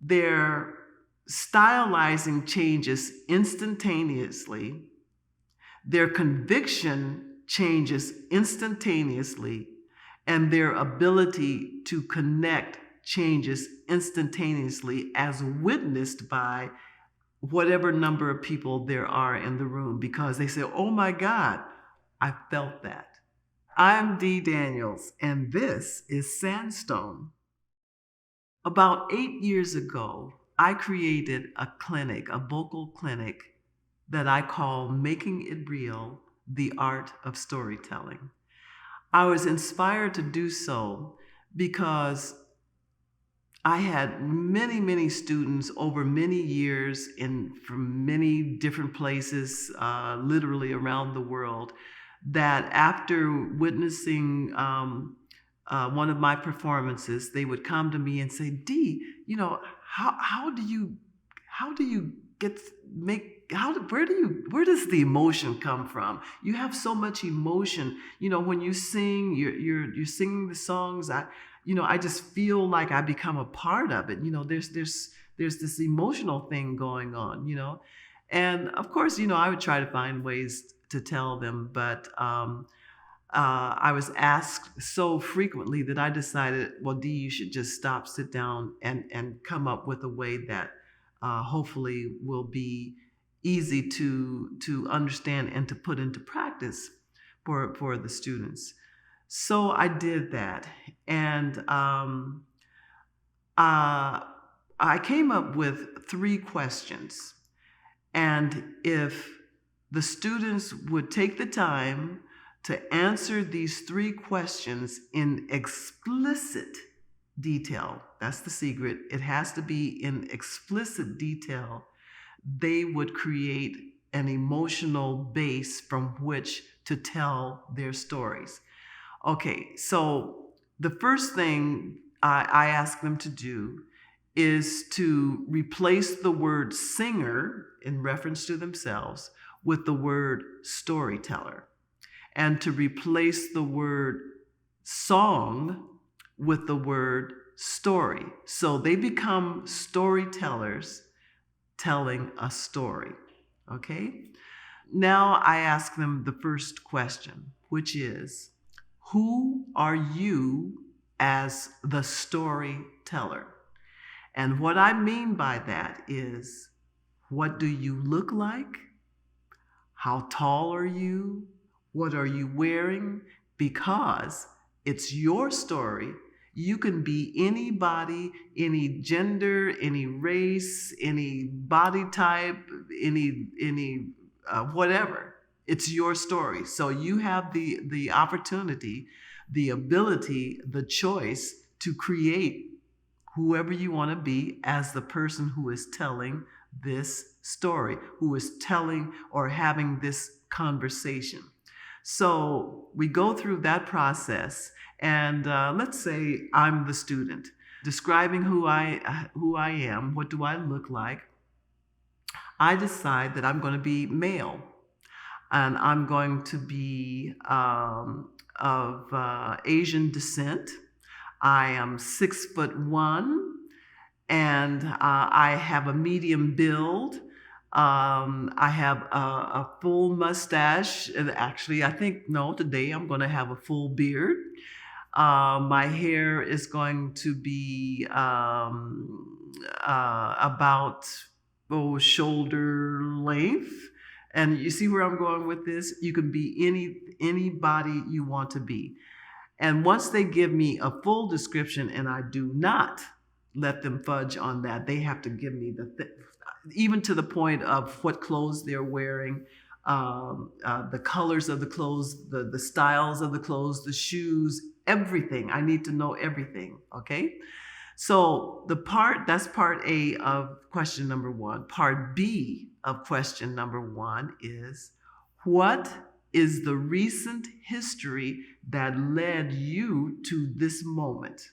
Their stylizing changes instantaneously. Their conviction changes instantaneously, and their ability to connect changes instantaneously, as witnessed by whatever number of people there are in the room, because they say, oh my God, I felt that. I'm Dee Daniels, and this is Sandstone. About 8 years ago, I created a clinic, a vocal clinic, that I call Making It Real, the Art of Storytelling. I was inspired to do so because I had many, many students over many years from many different places, literally around the world, that after witnessing one of my performances, they would come to me and say, Dee, how do you get make how do, where does the emotion come from? You have so much emotion. When you sing, you're singing the songs. I just feel like I become a part of it. There's this emotional thing going on. And of course, I would try to find ways to tell them, but I was asked so frequently that I decided, well, Dee, you should just stop, sit down, and come up with a way that hopefully will be easy to understand and to put into practice for the students. So I did that, and I came up with 3 questions. And if the students would take the time to answer these 3 questions in explicit detail, that's the secret, it has to be in explicit detail, they would create an emotional base from which to tell their stories. Okay, so the first thing I ask them to do is to replace the word singer in reference to themselves with the word storyteller, and to replace the word song with the word story. So they become storytellers telling a story. Okay? Now I ask them the first question, which is, who are you as the storyteller? And what I mean by that is, what do you look like? How tall are you? What are you wearing? Because it's your story. You can be anybody, any gender, any race, any body type, any whatever. It's your story. So you have the opportunity, the ability, the choice to create whoever you want to be as the person who is telling this story, who is telling or having this conversation. So we go through that process, and let's say I'm the student describing who I am. What do I look like? I decide that I'm going to be male, and I'm going to be of Asian descent. I am 6'1", and I have a medium build. I have a full mustache. And actually, I think, no, today I'm going to have a full beard. My hair is going to be about shoulder length. And you see where I'm going with this? You can be anybody you want to be. And once they give me a full description, and I do not let them fudge on that, they have to give me even to the point of what clothes they're wearing, the colors of the clothes, the styles of the clothes, the shoes, everything. I need to know everything, okay? So that's part A of question number 1. Part B of question number 1 is, what is the recent history that led you to this moment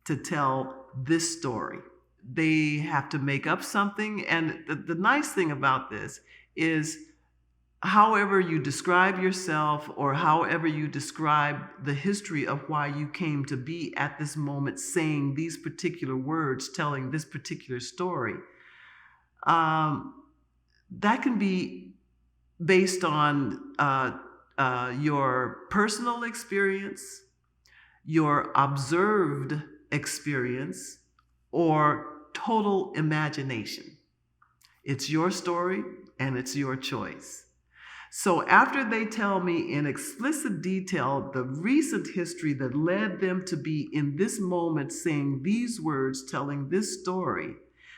to tell this story? They have to make up something. And the nice thing about this is however you describe yourself or however you describe the history of why you came to be at this moment saying these particular words, telling this particular story, um, that can be based on your personal experience, your observed experience, or total imagination. It's your story and it's your choice. So after they tell me in explicit detail the recent history that led them to be in this moment saying these words, telling this story,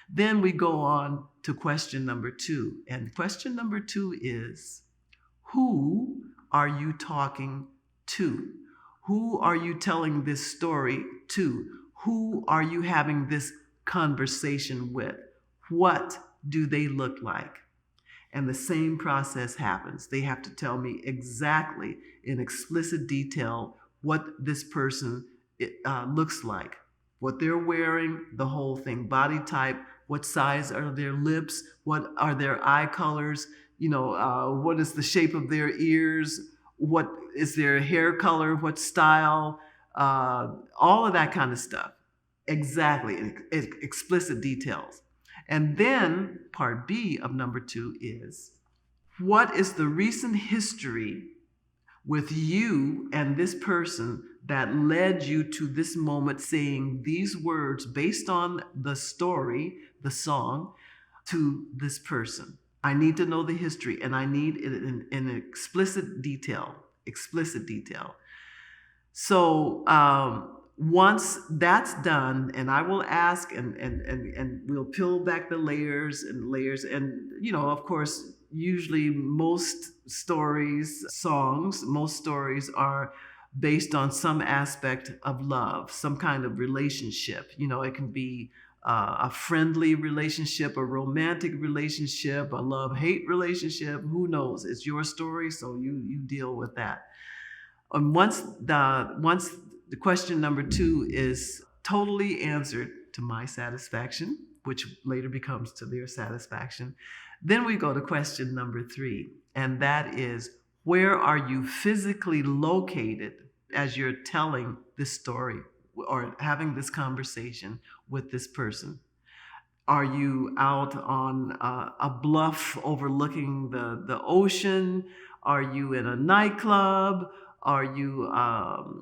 then we go on to question number 2. And question number 2 is, who are you talking to? Who are you telling this story to? Who are you having this conversation with? What do they look like? And the same process happens. They have to tell me exactly in explicit detail what this person looks like, what they're wearing, the whole thing, body type, what size are their lips, what are their eye colors, what is the shape of their ears, what is their hair color, what style, all of that kind of stuff. Exactly, explicit details. And then part B of number 2 is, what is the recent history with you and this person that led you to this moment saying these words based on the story, the song, to this person? I need to know the history, and I need it in explicit detail. So once that's done, and I will ask, and we'll peel back the layers, and of course, usually most stories are based on some aspect of love, some kind of relationship. It can be a friendly relationship, a romantic relationship, a love-hate relationship. Who knows? It's your story, so you deal with that. And once the question number 2 is totally answered to my satisfaction, which later becomes to their satisfaction, then we go to question number 3, and that is, where are you physically located as you're telling this story or having this conversation with this person? Are you out on a bluff overlooking the ocean? Are you in a nightclub? Are you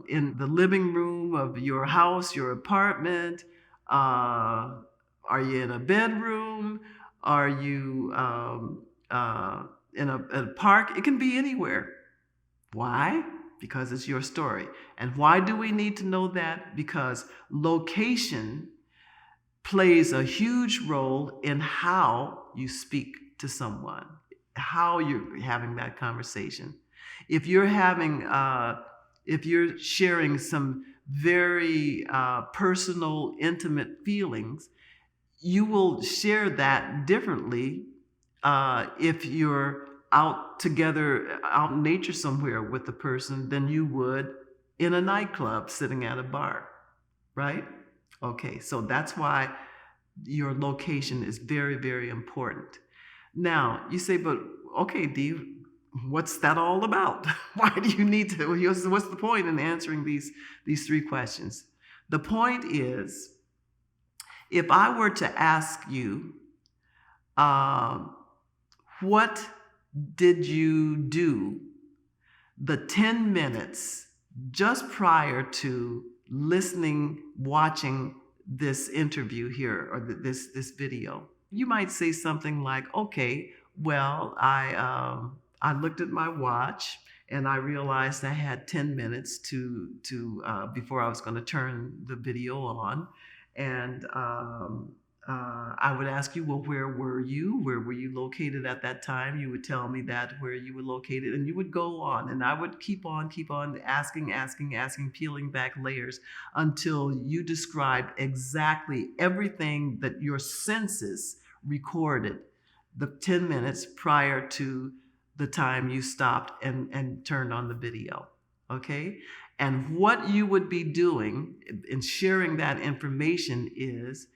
in the living room of your house, your apartment? Are you in a bedroom? Are you in a park? It can be anywhere. Why? Because it's your story. And why do we need to know that? Because location plays a huge role in how you speak to someone, how you're having that conversation. If you're sharing some very personal, intimate feelings, you will share that differently if you're out together, out in nature somewhere with the person, than you would in a nightclub sitting at a bar, right? Okay, so that's why your location is very, very important. Now, you say, but okay, Dee, what's that all about? Why do you need to, what's the point in answering these 3 questions? The point is, if I were to ask you, what did you do the 10 minutes just prior to watching this interview here, or this video? You might say something like, okay, well, I looked at my watch and I realized I had 10 minutes to before I was going to turn the video on. And I would ask you, well, where were you? Where were you located at that time? You would tell me that, where you were located, and you would go on. And I would keep on asking, peeling back layers until you described exactly everything that your senses recorded the 10 minutes prior to the time you stopped and turned on the video. Okay? And what you would be doing in sharing that information is,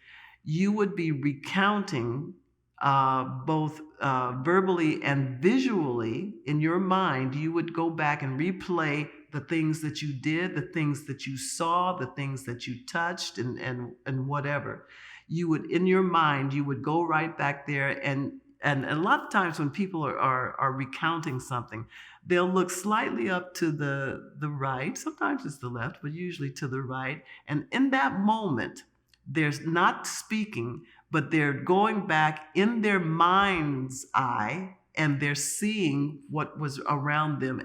you would be recounting both verbally and visually in your mind. You would go back and replay the things that you did, the things that you saw, the things that you touched, and whatever. You would, in your mind, you would go right back there, and a lot of times when people are recounting something, they'll look slightly up to the right. Sometimes it's the left, but usually to the right. And in that moment, there's not speaking, but they're going back in their mind's eye and they're seeing what was around them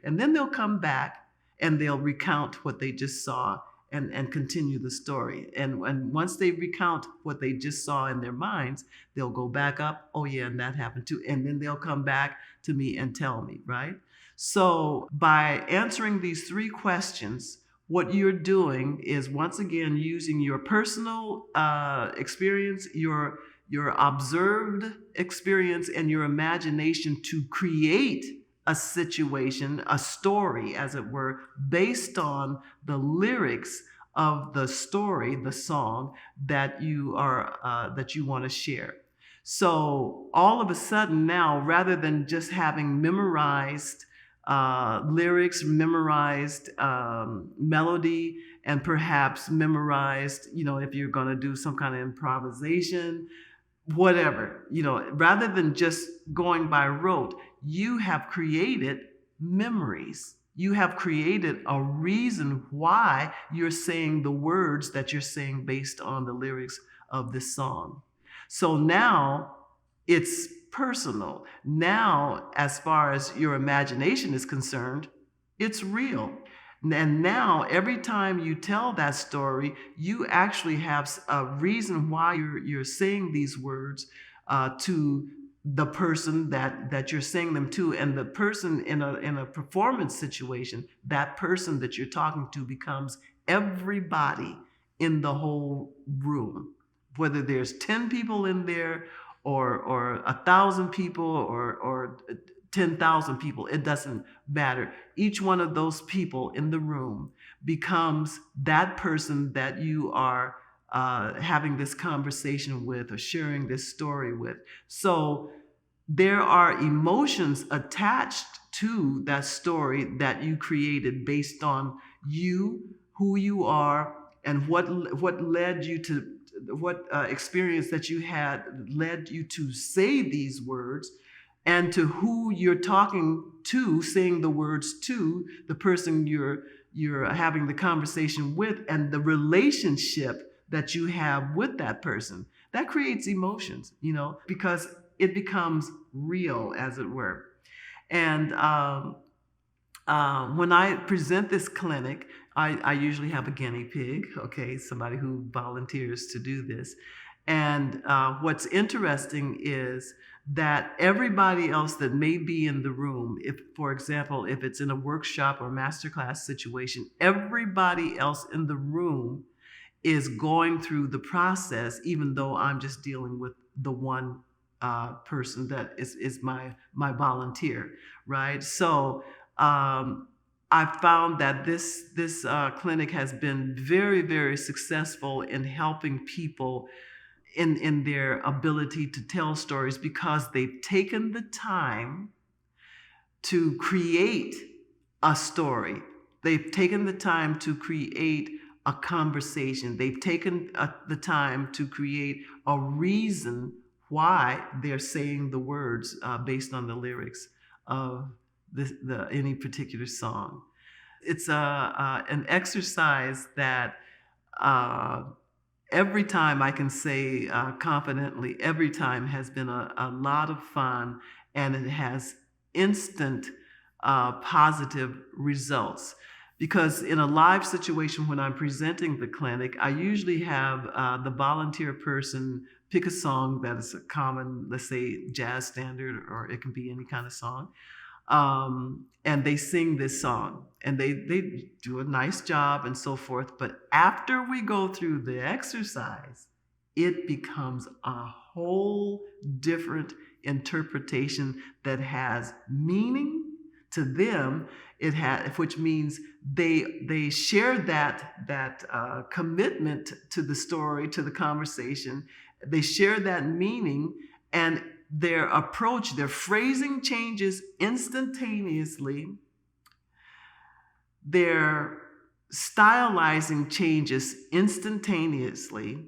and then they'll come back and they'll recount what they just saw and continue the story. And once they recount what they just saw in their minds, they'll go back up. Oh yeah, and that happened too. And then they'll come back to me and tell me, right? So by answering these three questions, what you're doing is once again using your personal experience, your observed experience, and your imagination to create a situation, a story, as it were, based on the lyrics of the story, the song that you want to share. So all of a sudden now, rather than just having memorized lyrics, memorized melody, and perhaps memorized, if you're going to do some kind of improvisation, whatever, rather than just going by rote, you have created memories. You have created a reason why you're saying the words that you're saying based on the lyrics of this song. So now it's personal. Now, as far as your imagination is concerned, it's real. And now, every time you tell that story, you actually have a reason why you're saying these words to the person that you're saying them to, and the person in a performance situation, that person that you're talking to becomes everybody in the whole room, whether there's 10 people in there or 1,000 people or 10,000 people, it doesn't matter. Each one of those people in the room becomes that person that you are having this conversation with or sharing this story with. So there are emotions attached to that story that you created based on you, who you are, and what led you to what experience that you had led you to say these words, and to who you're talking to, saying the words to, the person you're having the conversation with, and the relationship that you have with that person. That creates emotions, because it becomes real, as it were. And when I present this clinic, I usually have a guinea pig, okay, somebody who volunteers to do this. And what's interesting is that everybody else that may be in the room, if, for example, if it's in a workshop or masterclass situation, everybody else in the room is going through the process, even though I'm just dealing with the one person that is my volunteer, right? So I found that this clinic has been very, very successful in helping people in their ability to tell stories, because they've taken the time to create a story. They've taken the time to create a conversation. They've taken the time to create a reason why they're saying the words based on the lyrics of any particular song. It's an exercise that every time I can say confidently, every time has been a lot of fun, and it has instant positive results. Because in a live situation, when I'm presenting the clinic, I usually have the volunteer person pick a song that is a common, let's say, jazz standard, or it can be any kind of song. And they sing this song, and they do a nice job and so forth. But after we go through the exercise, it becomes a whole different interpretation that has meaning to them. Which means they share that commitment to the story, to the conversation. They share that meaning, And their approach, their phrasing changes instantaneously. Their stylizing changes instantaneously.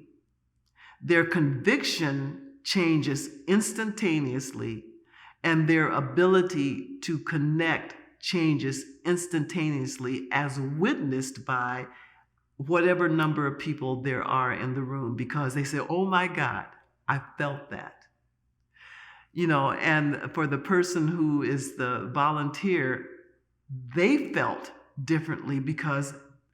Their conviction changes instantaneously. And their ability to connect changes instantaneously, as witnessed by whatever number of people there are in the room, because they say, oh my God, I felt that. And for the person who is the volunteer, they felt differently because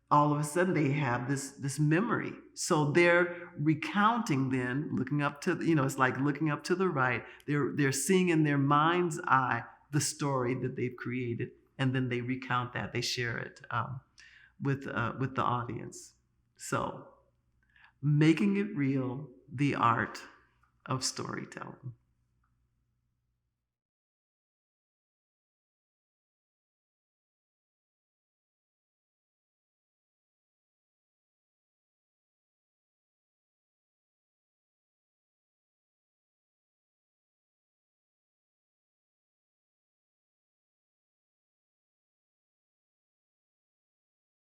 all of a sudden they have this memory. So they're recounting, then looking up to, it's like looking up to the right. They're seeing in their mind's eye the story that they've created, and then they recount that. They share it with the audience. So making it real, the art of storytelling.